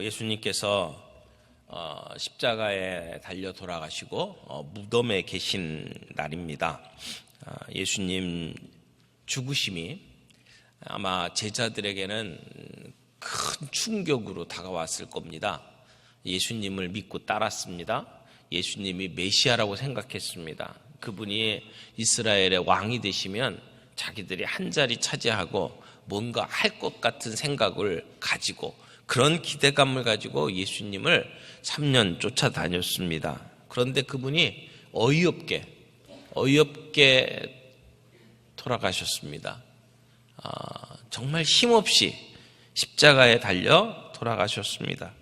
예수님께서 십자가에 달려 돌아가시고 무덤에 계신 날입니다. 예수님 죽으심이 아마 제자들에게는 큰 충격으로 다가왔을 겁니다. 예수님을 믿고 따랐습니다. 예수님이 메시아라고 생각했습니다. 그분이 이스라엘의 왕이 되시면 자기들이 한 자리 차지하고 뭔가 할 것 같은 생각을 가지고 그런 기대감을 가지고 예수님을 3년 쫓아다녔습니다. 그런데 그분이 어이없게 돌아가셨습니다. 정말 힘없이 십자가에 달려 돌아가셨습니다.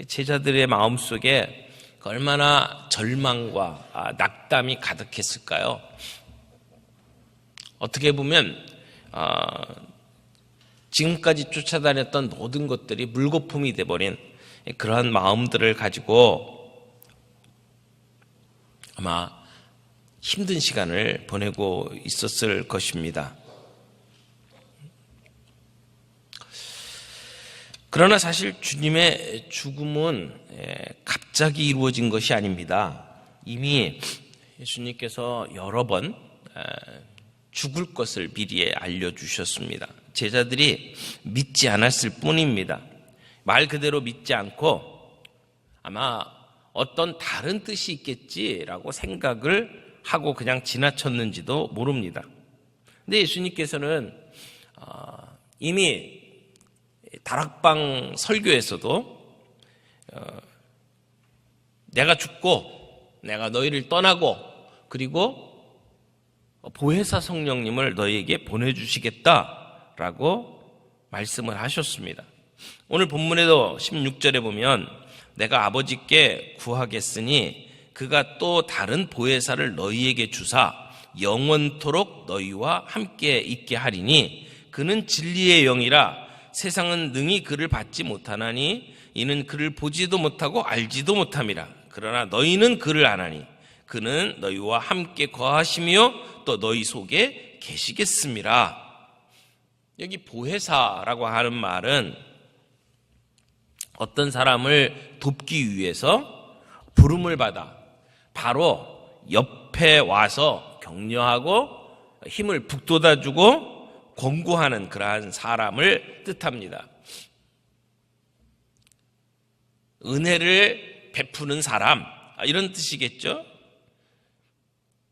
제자들의 마음속에 얼마나 절망과 낙담이 가득했을까요? 어떻게 보면 지금까지 쫓아다녔던 모든 것들이 물거품이 돼버린 그러한 마음들을 가지고 아마 힘든 시간을 보내고 있었을 것입니다. 그러나 사실 주님의 죽음은 갑자기 이루어진 것이 아닙니다. 이미 예수님께서 여러 번 죽을 것을 미리 알려주셨습니다. 제자들이 믿지 않았을 뿐입니다. 말 그대로 믿지 않고 아마 어떤 다른 뜻이 있겠지라고 생각을 하고 그냥 지나쳤는지도 모릅니다. 근데 예수님께서는 이미 다락방 설교에서도 내가 죽고 내가 너희를 떠나고 그리고 보혜사 성령님을 너희에게 보내주시겠다라고 말씀을 하셨습니다. 오늘 본문에도 16절에 보면 내가 아버지께 구하겠으니 그가 또 다른 보혜사를 너희에게 주사 영원토록 너희와 함께 있게 하리니 그는 진리의 영이라 세상은 능히 그를 받지 못하나니 이는 그를 보지도 못하고 알지도 못함이라. 그러나 너희는 그를 아나니 그는 너희와 함께 거하시며 또 너희 속에 계시겠음이라. 여기 보혜사라고 하는 말은 어떤 사람을 돕기 위해서 부름을 받아 바로 옆에 와서 격려하고 힘을 북돋아주고 권고하는 그러한 사람을 뜻합니다. 은혜를 베푸는 사람 이런 뜻이겠죠.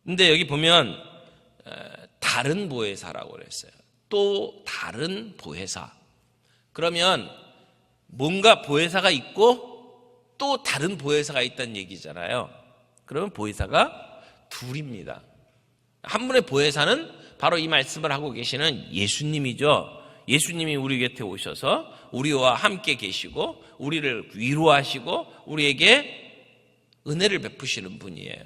근데 여기 보면 다른 보혜사라고 그랬어요. 또 다른 보혜사. 그러면 뭔가 보혜사가 있고 또 다른 보혜사가 있다는 얘기잖아요. 그러면 보혜사가 둘입니다. 한 분의 보혜사는 바로 이 말씀을 하고 계시는 예수님이죠. 예수님이 우리 곁에 오셔서 우리와 함께 계시고 우리를 위로하시고 우리에게 은혜를 베푸시는 분이에요.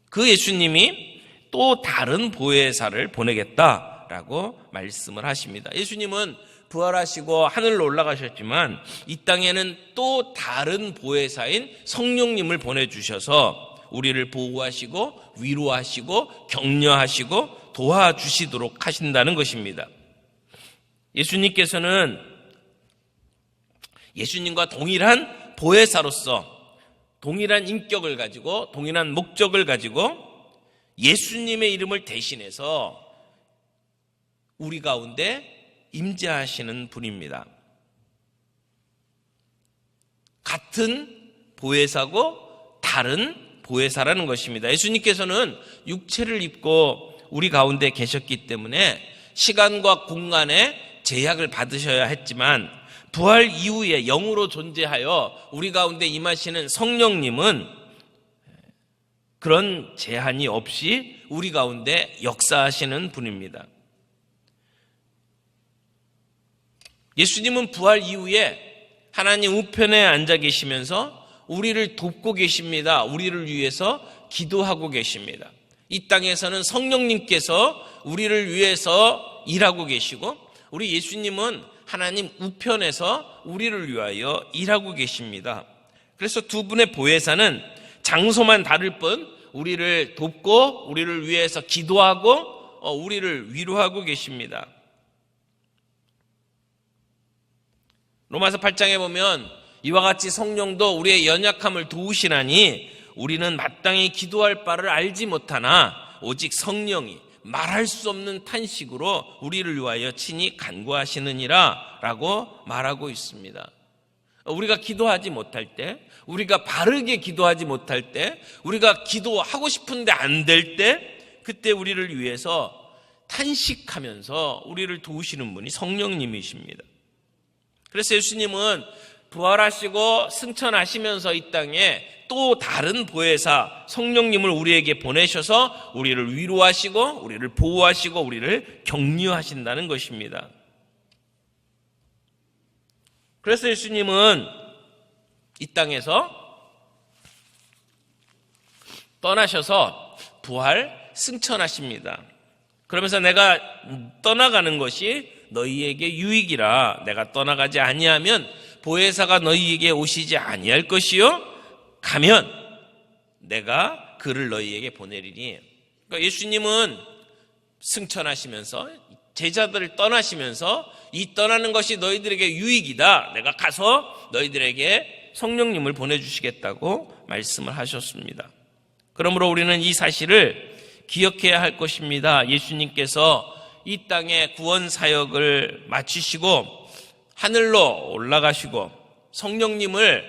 그 예수님이 또 다른 보혜사를 보내겠다라고 말씀을 하십니다. 예수님은 부활하시고 하늘로 올라가셨지만 이 땅에는 또 다른 보혜사인 성령님을 보내주셔서 우리를 보호하시고 위로하시고 격려하시고 도와주시도록 하신다는 것입니다. 예수님께서는 예수님과 동일한 보혜사로서 동일한 인격을 가지고 동일한 목적을 가지고 예수님의 이름을 대신해서 우리 가운데 임재하시는 분입니다. 같은 보혜사고 다른 보혜사라는 것입니다. 예수님께서는 육체를 입고 우리 가운데 계셨기 때문에 시간과 공간에 제약을 받으셔야 했지만 부활 이후에 영으로 존재하여 우리 가운데 임하시는 성령님은 그런 제한이 없이 우리 가운데 역사하시는 분입니다. 예수님은 부활 이후에 하나님 우편에 앉아 계시면서 우리를 돕고 계십니다. 우리를 위해서 기도하고 계십니다. 이 땅에서는 성령님께서 우리를 위해서 일하고 계시고 우리 예수님은 하나님 우편에서 우리를 위하여 일하고 계십니다. 그래서 두 분의 보혜사는 장소만 다를 뿐 우리를 돕고 우리를 위해서 기도하고 우리를 위로하고 계십니다. 로마서 8장에 보면 이와 같이 성령도 우리의 연약함을 도우시나니 우리는 마땅히 기도할 바를 알지 못하나 오직 성령이 말할 수 없는 탄식으로 우리를 위하여 친히 간구하시느니라 라고 말하고 있습니다. 우리가 기도하지 못할 때, 우리가 바르게 기도하지 못할 때, 우리가 기도하고 싶은데 안 될 때, 그때 우리를 위해서 탄식하면서 우리를 도우시는 분이 성령님이십니다. 그래서 예수님은 부활하시고 승천하시면서 이 땅에 또 다른 보혜사 성령님을 우리에게 보내셔서 우리를 위로하시고 우리를 보호하시고 우리를 격려하신다는 것입니다. 그래서 예수님은 이 땅에서 떠나셔서 부활 승천하십니다. 그러면서 내가 떠나가는 것이 너희에게 유익이라. 내가 떠나가지 아니하면 보혜사가 너희에게 오시지 아니할 것이요 가면 내가 그를 너희에게 보내리니. 그러니까 예수님은 승천하시면서 제자들을 떠나시면서 이 떠나는 것이 너희들에게 유익이다. 내가 가서 너희들에게 성령님을 보내주시겠다고 말씀을 하셨습니다. 그러므로 우리는 이 사실을 기억해야 할 것입니다. 예수님께서 이 땅에 구원 사역을 마치시고 하늘로 올라가시고 성령님을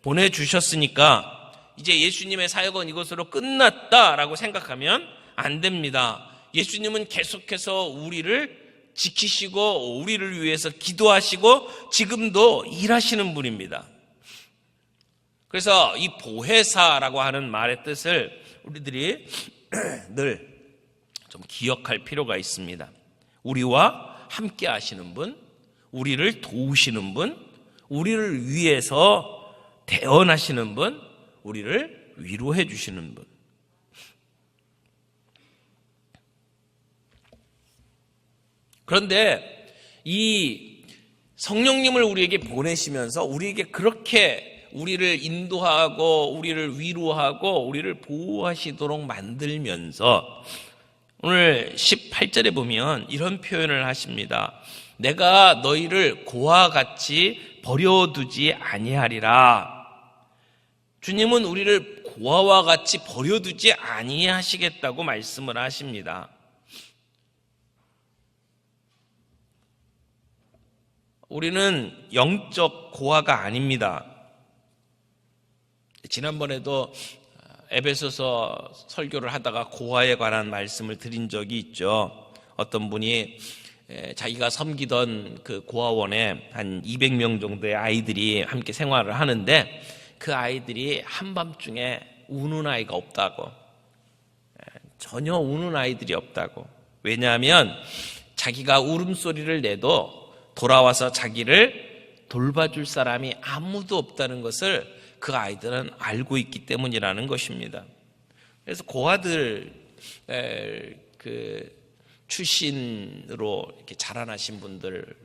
보내주셨으니까 이제 예수님의 사역은 이것으로 끝났다라고 생각하면 안 됩니다. 예수님은 계속해서 우리를 지키시고 우리를 위해서 기도하시고 지금도 일하시는 분입니다. 그래서 이 보혜사라고 하는 말의 뜻을 우리들이 늘 좀 기억할 필요가 있습니다. 우리와 함께 하시는 분, 우리를 도우시는 분, 우리를 위해서 대언하시는 분, 우리를 위로해 주시는 분. 그런데 이 성령님을 우리에게 보내시면서 우리에게 그렇게 우리를 인도하고 우리를 위로하고 우리를 보호하시도록 만들면서 오늘 18절에 보면 이런 표현을 하십니다. 내가 너희를 고와 같이 버려두지 아니하리라. 주님은 우리를 고아와 같이 버려두지 아니하시겠다고 말씀을 하십니다. 우리는 영적 고아가 아닙니다. 지난번에도 에베소서 설교를 하다가 고아에 관한 말씀을 드린 적이 있죠. 어떤 분이 자기가 섬기던 그 고아원에 한 200명 정도의 아이들이 함께 생활을 하는데 그 아이들이 한밤중에 우는 아이가 없다고, 전혀 우는 아이들이 없다고. 왜냐하면 자기가 울음소리를 내도 돌아와서 자기를 돌봐줄 사람이 아무도 없다는 것을 그 아이들은 알고 있기 때문이라는 것입니다. 그래서 고아들 출신으로 이렇게 자라나신 분들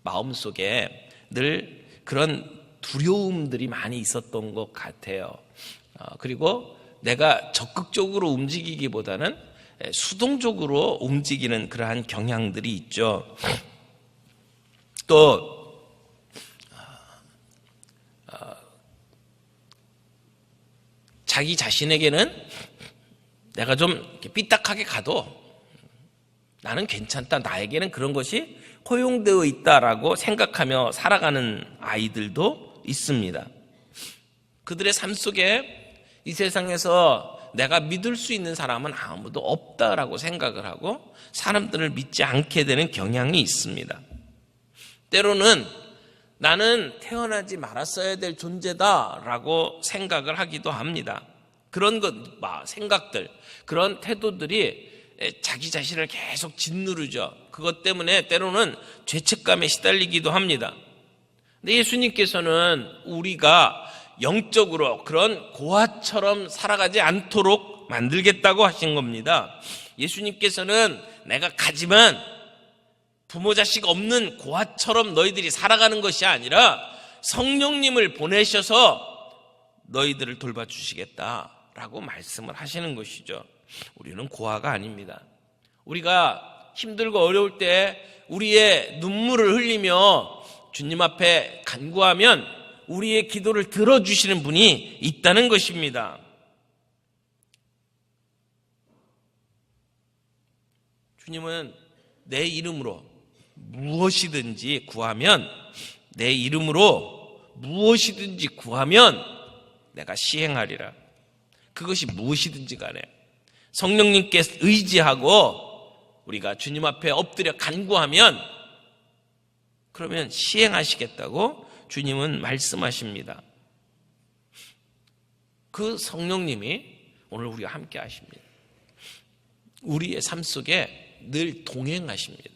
마음속에 늘 그런 두려움들이 많이 있었던 것 같아요. 그리고 내가 적극적으로 움직이기보다는 수동적으로 움직이는 그러한 경향들이 있죠. 또 자기 자신에게는 내가 좀 이렇게 삐딱하게 가도 나는 괜찮다, 나에게는 그런 것이 허용되어 있다라고 생각하며 살아가는 아이들도 있습니다. 그들의 삶 속에 이 세상에서 내가 믿을 수 있는 사람은 아무도 없다라고 생각을 하고 사람들을 믿지 않게 되는 경향이 있습니다. 때로는 나는 태어나지 말았어야 될 존재다라고 생각을 하기도 합니다. 그런 생각들, 그런 태도들이 자기 자신을 계속 짓누르죠. 그것 때문에 때로는 죄책감에 시달리기도 합니다. 근데 예수님께서는 우리가 영적으로 그런 고아처럼 살아가지 않도록 만들겠다고 하신 겁니다. 예수님께서는 내가 가지만 부모 자식 없는 고아처럼 너희들이 살아가는 것이 아니라 성령님을 보내셔서 너희들을 돌봐주시겠다라고 말씀을 하시는 것이죠. 우리는 고아가 아닙니다. 우리가 힘들고 어려울 때 우리의 눈물을 흘리며 주님 앞에 간구하면 우리의 기도를 들어주시는 분이 있다는 것입니다. 주님은 내 이름으로 무엇이든지 구하면, 내 이름으로 무엇이든지 구하면 내가 시행하리라. 그것이 무엇이든지 간에 성령님께 의지하고 우리가 주님 앞에 엎드려 간구하면 그러면 시행하시겠다고 주님은 말씀하십니다. 그 성령님이 오늘 우리와 함께 하십니다. 우리의 삶 속에 늘 동행하십니다.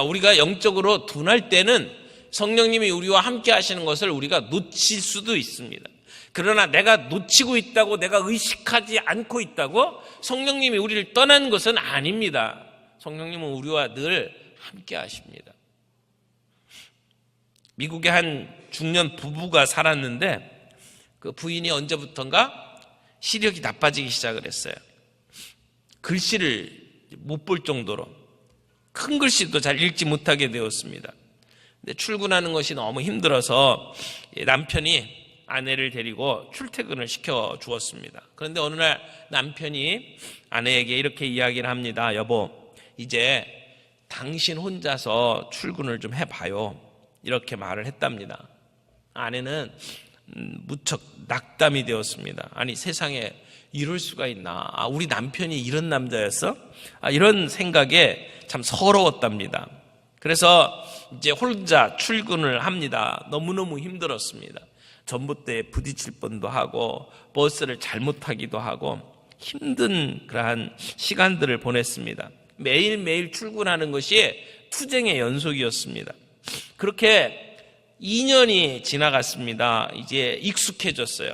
우리가 영적으로 둔할 때는 성령님이 우리와 함께 하시는 것을 우리가 놓칠 수도 있습니다. 그러나 내가 놓치고 있다고, 내가 의식하지 않고 있다고 성령님이 우리를 떠난 것은 아닙니다. 성령님은 우리와 늘 함께 하십니다. 미국의 한 중년 부부가 살았는데 그 부인이 언제부턴가 시력이 나빠지기 시작을 했어요. 글씨를 못 볼 정도로 큰 글씨도 잘 읽지 못하게 되었습니다. 근데 출근하는 것이 너무 힘들어서 남편이 아내를 데리고 출퇴근을 시켜 주었습니다. 그런데 어느 날 남편이 아내에게 이렇게 이야기를 합니다. 여보, 이제 당신 혼자서 출근을 좀 해봐요. 이렇게 말을 했답니다. 아내는 무척 낙담이 되었습니다. 아니, 세상에 이럴 수가 있나? 우리 남편이 이런 남자였어? 이런 생각에 참 서러웠답니다. 그래서 이제 혼자 출근을 합니다. 너무너무 힘들었습니다. 전봇대에 부딪힐 뻔도 하고 버스를 잘못 타기도 하고 힘든 그러한 시간들을 보냈습니다. 매일매일 출근하는 것이 투쟁의 연속이었습니다. 그렇게 2년이 지나갔습니다. 이제 익숙해졌어요.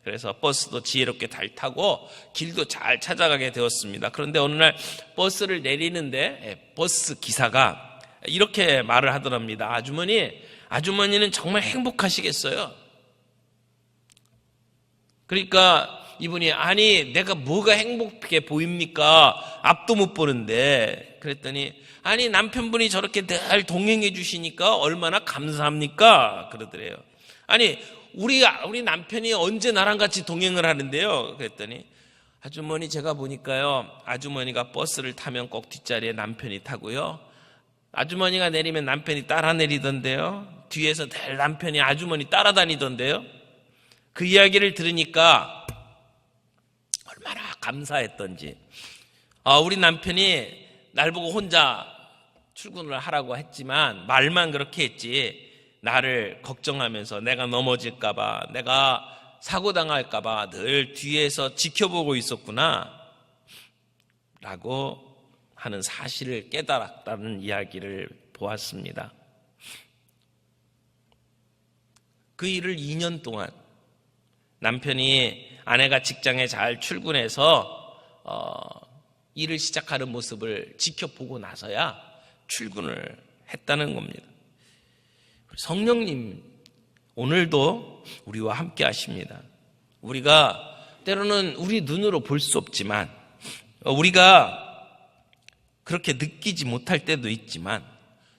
그래서 버스도 지혜롭게 잘 타고 길도 잘 찾아가게 되었습니다. 그런데 어느 날 버스를 내리는데 버스 기사가 이렇게 말을 하더랍니다. 아주머니는 정말 행복하시겠어요. 그러니까 이분이, 아니 내가 뭐가 행복해 보입니까? 앞도 못 보는데. 그랬더니, 아니 남편분이 저렇게 늘 동행해 주시니까 얼마나 감사합니까? 그러더래요. 아니 우리 남편이 언제 나랑 같이 동행을 하는데요? 그랬더니, 아주머니 제가 보니까요, 아주머니가 버스를 타면 꼭 뒷자리에 남편이 타고요, 아주머니가 내리면 남편이 따라 내리던데요, 뒤에서 늘 남편이 아주머니 따라다니던데요. 그 이야기를 들으니까 얼마나 감사했던지. 우리 남편이 날 보고 혼자 출근을 하라고 했지만 말만 그렇게 했지 나를 걱정하면서 내가 넘어질까봐, 내가 사고당할까봐 늘 뒤에서 지켜보고 있었구나 라고 하는 사실을 깨달았다는 이야기를 보았습니다. 그 일을 2년 동안 남편이 아내가 직장에 잘 출근해서 일을 시작하는 모습을 지켜보고 나서야 출근을 했다는 겁니다. 성령님 오늘도 우리와 함께 하십니다. 우리가 때로는 우리 눈으로 볼 수 없지만, 우리가 그렇게 느끼지 못할 때도 있지만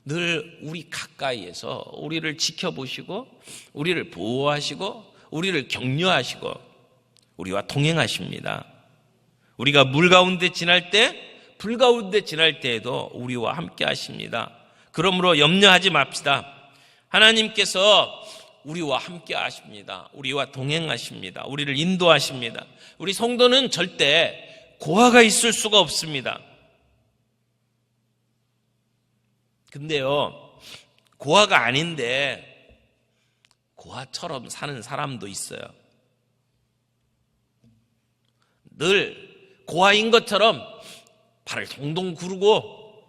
늘 우리 가까이에서 우리를 지켜보시고 우리를 보호하시고 우리를 격려하시고 우리와 동행하십니다. 우리가 물 가운데 지날 때, 불 가운데 지날 때에도 우리와 함께 하십니다. 그러므로 염려하지 맙시다. 하나님께서 우리와 함께 하십니다. 우리와 동행하십니다. 우리를 인도하십니다. 우리 성도는 절대 고아가 있을 수가 없습니다. 근데요, 고아가 아닌데 고아처럼 사는 사람도 있어요. 늘 고아인 것처럼 발을 동동 구르고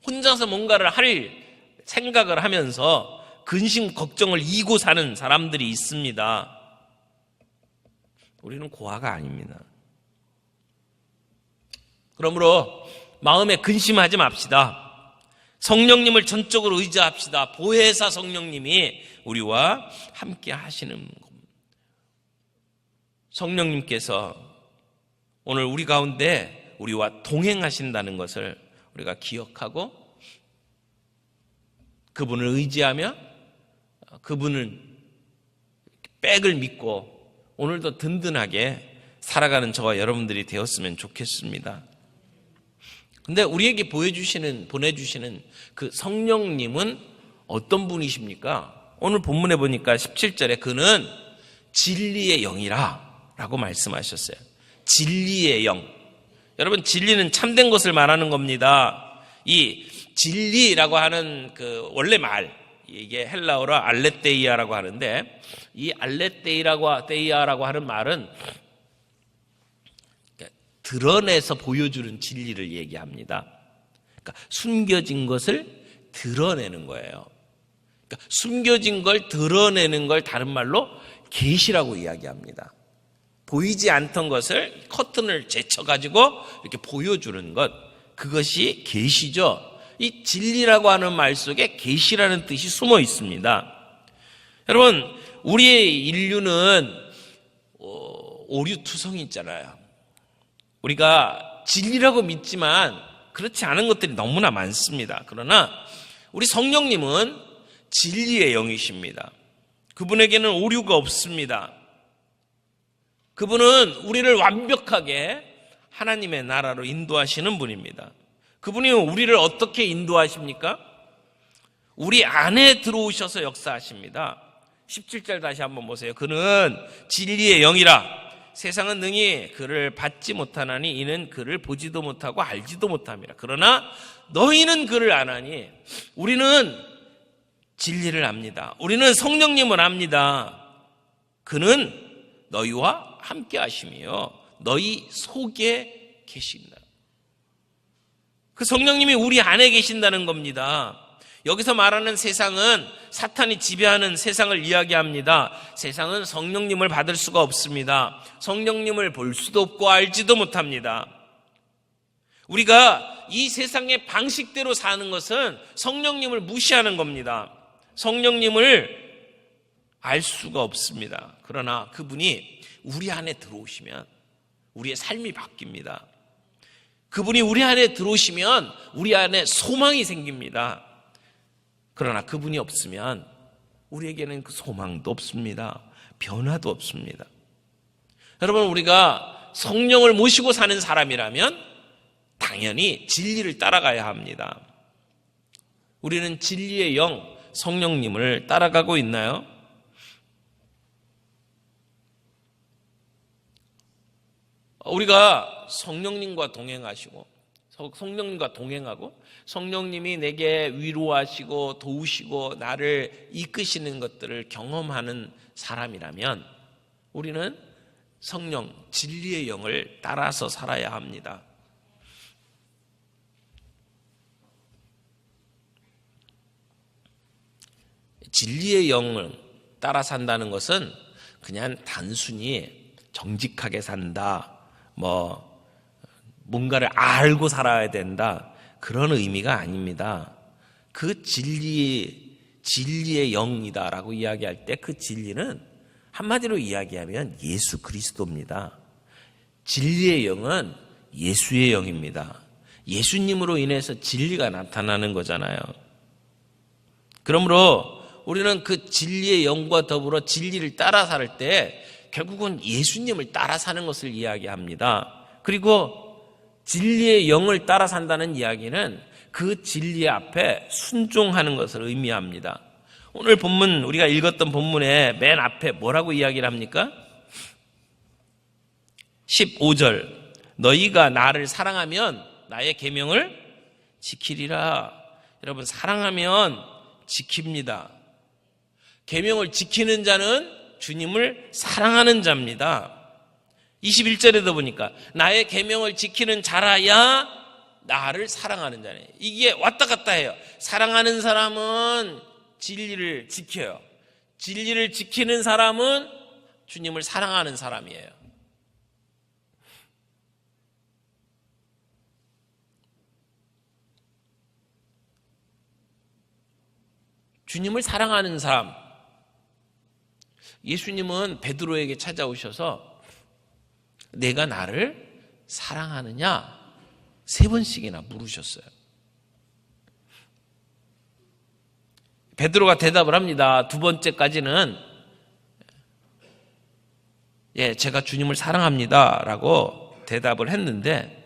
혼자서 뭔가를 할 생각을 하면서 근심 걱정을 이고 사는 사람들이 있습니다. 우리는 고아가 아닙니다. 그러므로 마음에 근심하지 맙시다. 성령님을 전적으로 의지합시다. 보혜사 성령님이 우리와 함께 하시는 겁니다. 성령님께서 오늘 우리 가운데 우리와 동행하신다는 것을 우리가 기억하고 그분을 의지하며 그분을 백을 믿고 오늘도 든든하게 살아가는 저와 여러분들이 되었으면 좋겠습니다. 근데 우리에게 보내주시는 그 성령님은 어떤 분이십니까? 오늘 본문에 보니까 17절에 그는 진리의 영이라 라고 말씀하셨어요. 진리의 영. 여러분, 진리는 참된 것을 말하는 겁니다. 이 진리라고 하는 그 원래 말, 이게 헬라어로 알레테이아라고 하는데, 이 알레테이아라고 하는 말은 드러내서 보여주는 진리를 얘기합니다. 그러니까 숨겨진 것을 드러내는 거예요. 그러니까 숨겨진 걸 드러내는 걸 다른 말로 계시라고 이야기합니다. 보이지 않던 것을 커튼을 제쳐가지고 이렇게 보여주는 것, 그것이 계시죠. 이 진리라고 하는 말 속에 계시라는 뜻이 숨어 있습니다. 여러분, 우리의 인류는 오류투성이 있잖아요. 우리가 진리라고 믿지만 그렇지 않은 것들이 너무나 많습니다. 그러나 우리 성령님은 진리의 영이십니다. 그분에게는 오류가 없습니다. 그분은 우리를 완벽하게 하나님의 나라로 인도하시는 분입니다. 그분이 우리를 어떻게 인도하십니까? 우리 안에 들어오셔서 역사하십니다. 17절 다시 한번 보세요. 그는 진리의 영이라. 세상은 능히 그를 받지 못하나니 이는 그를 보지도 못하고 알지도 못함이라. 그러나 너희는 그를 아나니. 우리는 진리를 압니다. 우리는 성령님을 압니다. 그는 너희와 함께 하시며 너희 속에 계신다. 그 성령님이 우리 안에 계신다는 겁니다. 여기서 말하는 세상은 사탄이 지배하는 세상을 이야기합니다. 세상은 성령님을 받을 수가 없습니다. 성령님을 볼 수도 없고 알지도 못합니다. 우리가 이 세상의 방식대로 사는 것은 성령님을 무시하는 겁니다. 성령님을 알 수가 없습니다. 그러나 그분이 우리 안에 들어오시면 우리의 삶이 바뀝니다. 그분이 우리 안에 들어오시면 우리 안에 소망이 생깁니다. 그러나 그분이 없으면 우리에게는 그 소망도 없습니다. 변화도 없습니다. 여러분, 우리가 성령을 모시고 사는 사람이라면 당연히 진리를 따라가야 합니다. 우리는 진리의 영, 성령님을 따라가고 있나요? 우리가 성령님과 동행하고 성령님이 내게 위로하시고 도우시고 나를 이끄시는 것들을 경험하는 사람이라면 우리는 성령, 진리의 영을 따라서 살아야 합니다. 진리의 영을 따라 산다는 것은 그냥 단순히 정직하게 산다, 뭔가를 알고 살아야 된다, 그런 의미가 아닙니다. 그 진리의 영이다라고 이야기할 때 그 진리는 한마디로 이야기하면 예수 그리스도입니다. 진리의 영은 예수의 영입니다. 예수님으로 인해서 진리가 나타나는 거잖아요. 그러므로 우리는 그 진리의 영과 더불어 진리를 따라 살 때 결국은 예수님을 따라 사는 것을 이야기합니다. 그리고 진리의 영을 따라 산다는 이야기는 그 진리 앞에 순종하는 것을 의미합니다. 오늘 본문, 우리가 읽었던 본문의 맨 앞에 뭐라고 이야기를 합니까? 15절, 너희가 나를 사랑하면 나의 계명을 지키리라. 여러분, 사랑하면 지킵니다. 계명을 지키는 자는 주님을 사랑하는 자입니다. 21절에도 보니까 나의 계명을 지키는 자라야 나를 사랑하는 자네. 이게 왔다 갔다 해요. 사랑하는 사람은 진리를 지켜요. 진리를 지키는 사람은 주님을 사랑하는 사람이에요. 주님을 사랑하는 사람. 예수님은 베드로에게 찾아오셔서 내가 나를 사랑하느냐 3번씩이나 물으셨어요. 베드로가 대답을 합니다. 두 번째까지는 제가 주님을 사랑합니다 라고 대답을 했는데,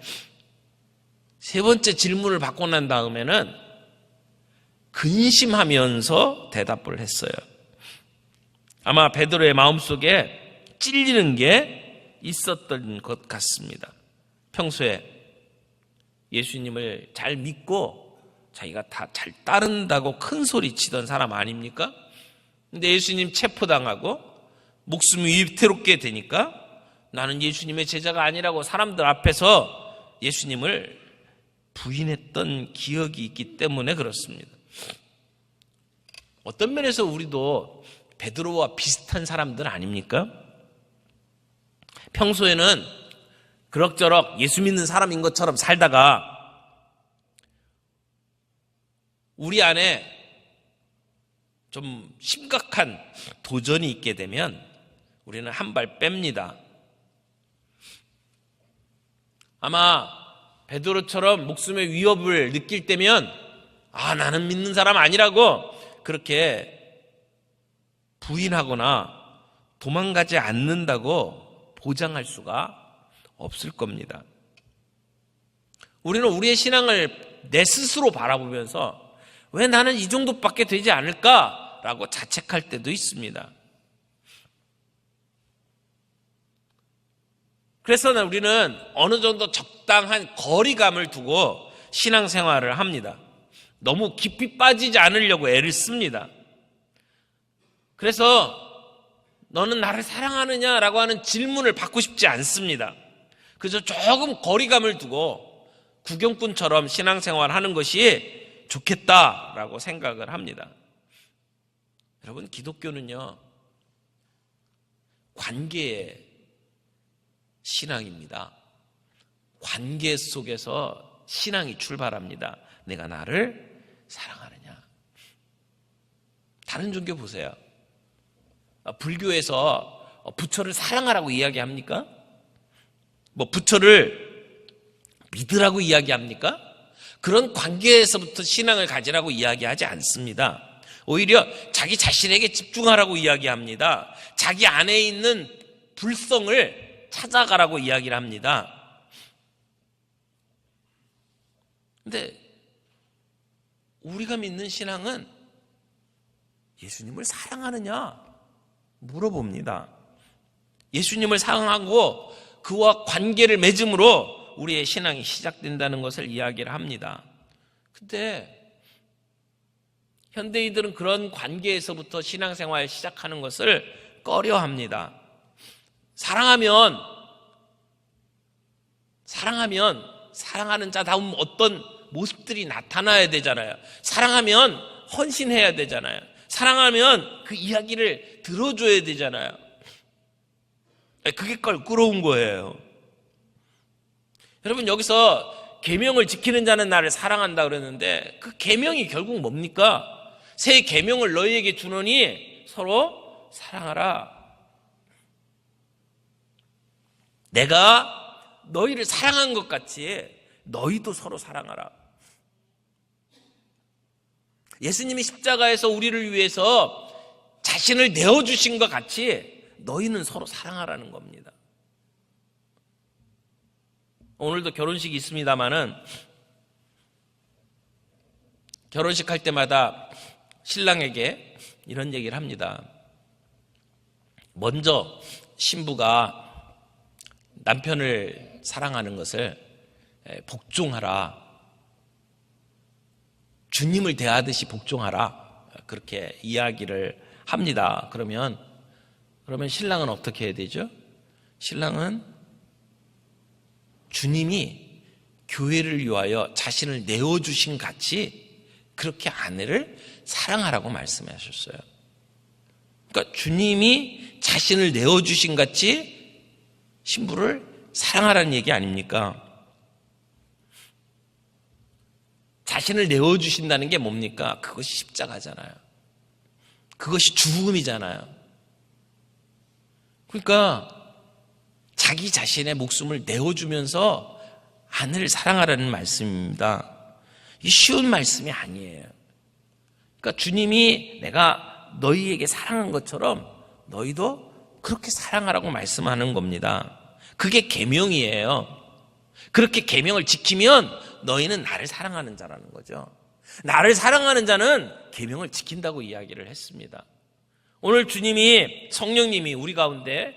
세 번째 질문을 받고 난 다음에는 근심하면서 대답을 했어요. 아마 베드로의 마음속에 찔리는 게 있었던 것 같습니다. 평소에 예수님을 잘 믿고 자기가 다 잘 따른다고 큰 소리 치던 사람 아닙니까? 근데 예수님 체포당하고 목숨이 위태롭게 되니까 나는 예수님의 제자가 아니라고 사람들 앞에서 예수님을 부인했던 기억이 있기 때문에 그렇습니다. 어떤 면에서 우리도 베드로와 비슷한 사람들 아닙니까? 평소에는 그럭저럭 예수 믿는 사람인 것처럼 살다가 우리 안에 좀 심각한 도전이 있게 되면 우리는 한 발 뺍니다. 아마 베드로처럼 목숨의 위협을 느낄 때면 나는 믿는 사람 아니라고 그렇게 부인하거나 도망가지 않는다고 보장할 수가 없을 겁니다. 우리는 우리의 신앙을 내 스스로 바라보면서 왜 나는 이 정도밖에 되지 않을까라고 자책할 때도 있습니다. 그래서 우리는 어느 정도 적당한 거리감을 두고 신앙생활을 합니다. 너무 깊이 빠지지 않으려고 애를 씁니다. 그래서 너는 나를 사랑하느냐라고 하는 질문을 받고 싶지 않습니다. 그래서 조금 거리감을 두고 구경꾼처럼 신앙생활 하는 것이 좋겠다라고 생각을 합니다. 여러분, 기독교는요, 관계의 신앙입니다. 관계 속에서 신앙이 출발합니다. 내가 나를 사랑하느냐. 다른 종교 보세요. 불교에서 부처를 사랑하라고 이야기합니까? 부처를 믿으라고 이야기합니까? 그런 관계에서부터 신앙을 가지라고 이야기하지 않습니다. 오히려 자기 자신에게 집중하라고 이야기합니다. 자기 안에 있는 불성을 찾아가라고 이야기를 합니다. 근데 우리가 믿는 신앙은 예수님을 사랑하느냐 물어봅니다. 예수님을 사랑하고 그와 관계를 맺음으로 우리의 신앙이 시작된다는 것을 이야기를 합니다. 근데 현대인들은 그런 관계에서부터 신앙생활 시작하는 것을 꺼려합니다. 사랑하면 사랑하는 자다운 어떤 모습들이 나타나야 되잖아요. 사랑하면 헌신해야 되잖아요. 사랑하면 그 이야기를 들어줘야 되잖아요. 그게 껄끄러운 거예요. 여러분, 여기서 계명을 지키는 자는 나를 사랑한다 그랬는데 그 계명이 결국 뭡니까? 새 계명을 너희에게 주노니 서로 사랑하라. 내가 너희를 사랑한 것 같이 너희도 서로 사랑하라. 예수님이 십자가에서 우리를 위해서 자신을 내어주신 것 같이 너희는 서로 사랑하라는 겁니다. 오늘도 결혼식이 있습니다마는 결혼식 할 때마다 신랑에게 이런 얘기를 합니다. 먼저 신부가 남편을 사랑하는 것을 복종하라. 주님을 대하듯이 복종하라. 그렇게 이야기를 합니다. 그러면 신랑은 어떻게 해야 되죠? 신랑은 주님이 교회를 위하여 자신을 내어주신 같이 그렇게 아내를 사랑하라고 말씀하셨어요. 그러니까 주님이 자신을 내어주신 같이 신부를 사랑하라는 얘기 아닙니까? 자신을 내어주신다는 게 뭡니까? 그것이 십자가잖아요. 그것이 죽음이잖아요. 그러니까 자기 자신의 목숨을 내어주면서 아내를 사랑하라는 말씀입니다. 이 쉬운 말씀이 아니에요. 그러니까 그러니까 주님이 내가 너희에게 사랑한 것처럼 너희도 그렇게 사랑하라고 말씀하는 겁니다. 그게 계명이에요. 그렇게 계명을 지키면 너희는 나를 사랑하는 자라는 거죠. 나를 사랑하는 자는 계명을 지킨다고 이야기를 했습니다. 오늘 주님이, 성령님이 우리 가운데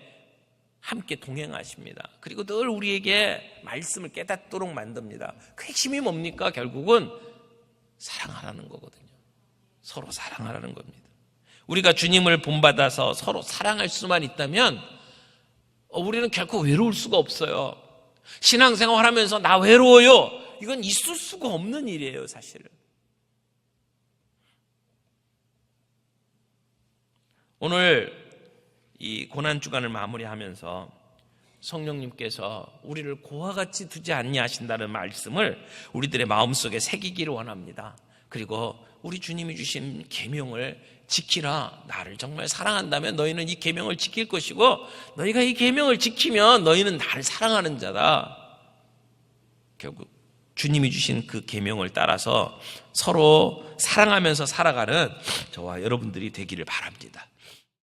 함께 동행하십니다. 그리고 늘 우리에게 말씀을 깨닫도록 만듭니다. 그 핵심이 뭡니까? 결국은 사랑하라는 거거든요. 서로 사랑하라는 겁니다. 우리가 주님을 본받아서 서로 사랑할 수만 있다면 우리는 결코 외로울 수가 없어요. 신앙생활 하면서 나 외로워요. 이건 있을 수가 없는 일이에요, 사실은. 오늘 이 고난주간을 마무리하면서 성령님께서 우리를 고와 같이 두지 않냐 하신다는 말씀을 우리들의 마음속에 새기기를 원합니다. 그리고 우리 주님이 주신 계명을 지키라. 나를 정말 사랑한다면 너희는 이 계명을 지킬 것이고 너희가 이 계명을 지키면 너희는 나를 사랑하는 자다. 결국 주님이 주신 그 계명을 따라서 서로 사랑하면서 살아가는 저와 여러분들이 되기를 바랍니다.